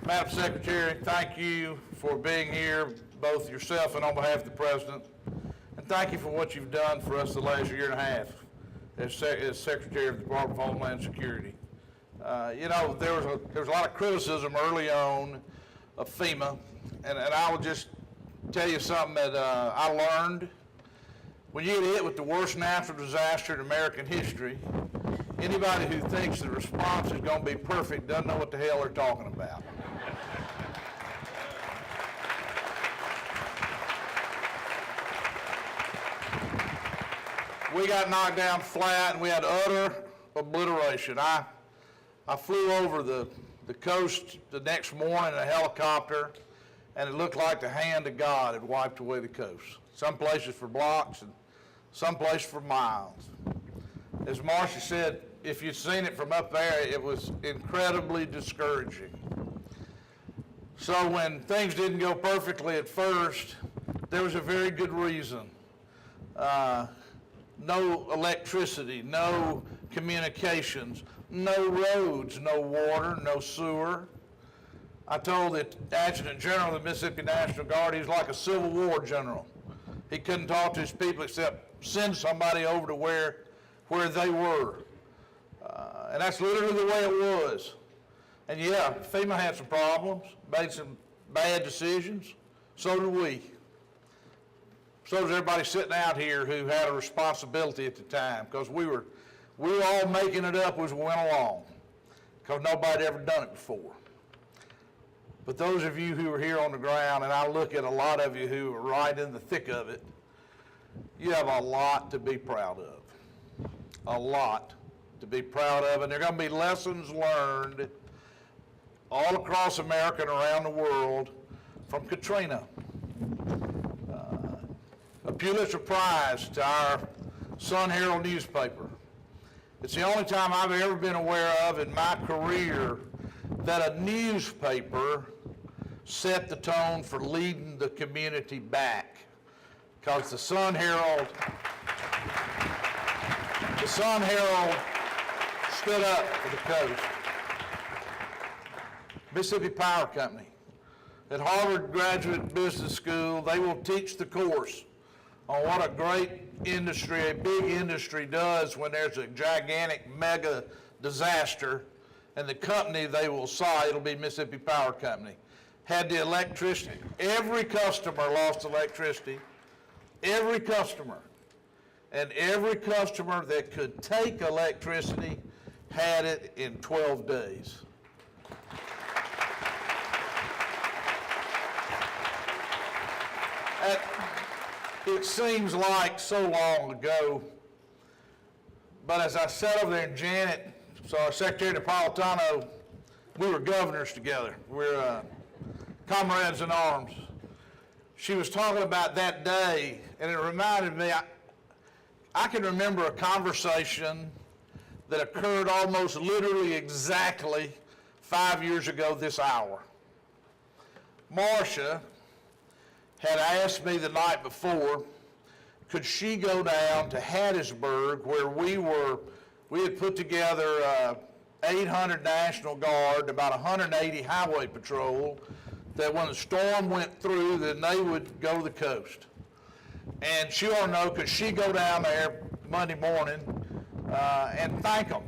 Madam Secretary, thank you for being here, both yourself and on behalf of the President. And thank you for what you've done for us the last year and a half as Secretary of the Department of Homeland Security. There was a lot of criticism early on of FEMA, and I will just tell you something that I learned. When you get hit with the worst natural disaster in American history, anybody who thinks the response is going to be perfect doesn't know what the hell they're talking about. We got knocked down flat and we had utter obliteration. I flew over the coast the next morning in a helicopter, and it looked like the hand of God had wiped away the coast. Some places for blocks and some places for miles. As Marcia said, if you'd seen it from up there, it was incredibly discouraging. So when things didn't go perfectly at first, there was a very good reason. No electricity, no communications, no roads, no water, no sewer. I told the Adjutant General of the Mississippi National Guard he was like a Civil War general. He couldn't talk to his people except send somebody over to where they were. And that's literally the way it was. And yeah, FEMA had some problems, made some bad decisions. So did we. So does everybody sitting out here who had a responsibility at the time, because we were all making it up as we went along, because nobody had ever done it before. But those of you who are here on the ground, and I look at a lot of you who are right in the thick of it, you have a lot to be proud of. A lot to be proud of, and there are going to be lessons learned all across America and around the world from Katrina. A Pulitzer Prize to our Sun Herald newspaper. It's the only time I've ever been aware of in my career that a newspaper set the tone for leading the community back. Because the Sun Herald stood up for the coast. Mississippi Power Company. At Harvard Graduate Business School, they will teach the course on what a great industry, a big industry does when there's a gigantic mega disaster, and the company they will cite, it'll be Mississippi Power Company, had the electricity. Every customer lost electricity, every customer. And every customer that could take electricity had it in 12 days. It seems like so long ago, but as I sat over there, and Janet, so our Secretary Napolitano, we were governors together. We're comrades in arms. She was talking about that day, and it reminded me, I can remember a conversation that occurred almost literally exactly 5 years ago this hour. Marcia had asked me the night before, could she go down to Hattiesburg where we had put together 800 National Guard, about 180 Highway Patrol, that when the storm went through, then they would go to the coast. And she ought to know, could she go down there Monday morning and thank them?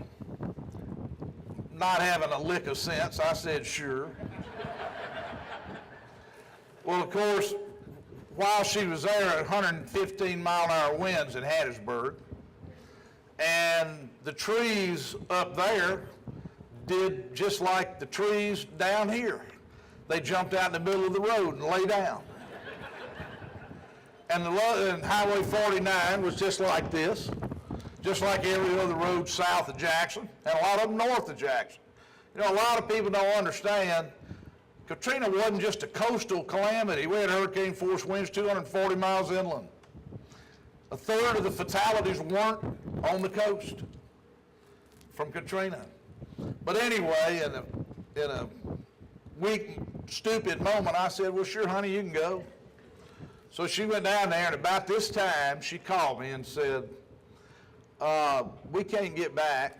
Not having a lick of sense, I said, sure. Well, of course, while she was there, 115-mile-an-hour winds in Hattiesburg, and the trees up there did just like the trees down here. They jumped out in the middle of the road and lay down. And Highway 49 was just like this, just like every other road south of Jackson, and a lot of them north of Jackson. You know, a lot of people don't understand Katrina wasn't just a coastal calamity. We had hurricane force winds 240 miles inland. A third of the fatalities weren't on the coast from Katrina. But anyway, in a weak, stupid moment, I said, well, sure, honey, you can go. So she went down there, and about this time, she called me and said, we can't get back.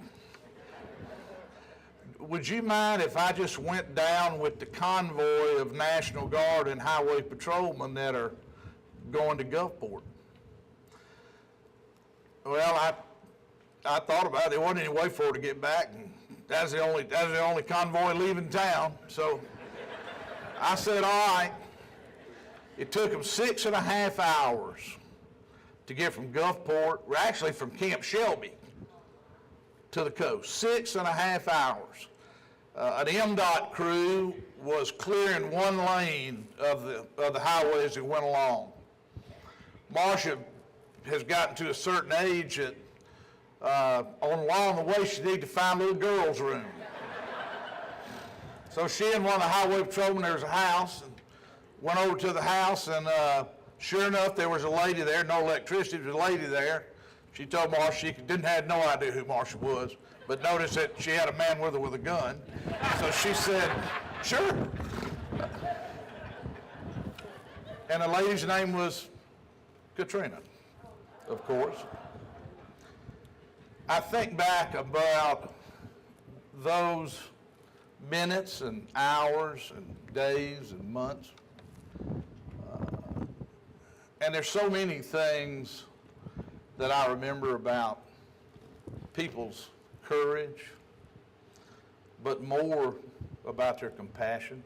would you mind if I just went down with the convoy of National Guard and highway patrolmen that are going to Gulfport? Well, I thought about it. There wasn't any way for her to get back, and that's the only convoy leaving town. So I said, all right. It took them 6.5 hours to get from Gulfport, or actually from Camp Shelby to the coast. 6.5 hours. An MDOT crew was clearing one lane of the highway as it went along. Marcia has gotten to a certain age that along the way she needed to find a little girl's room. So she and one of the highway patrolmen, there was a house, and went over to the house, and sure enough, there was a lady there, no electricity, there was a lady there. She told Marcia she had no idea who Marcia was, but noticed that she had a man with her with a gun. So she said, sure. And the lady's name was Katrina, of course. I think back about those minutes and hours and days and months. And there's so many things that I remember about people's courage, but more about their compassion.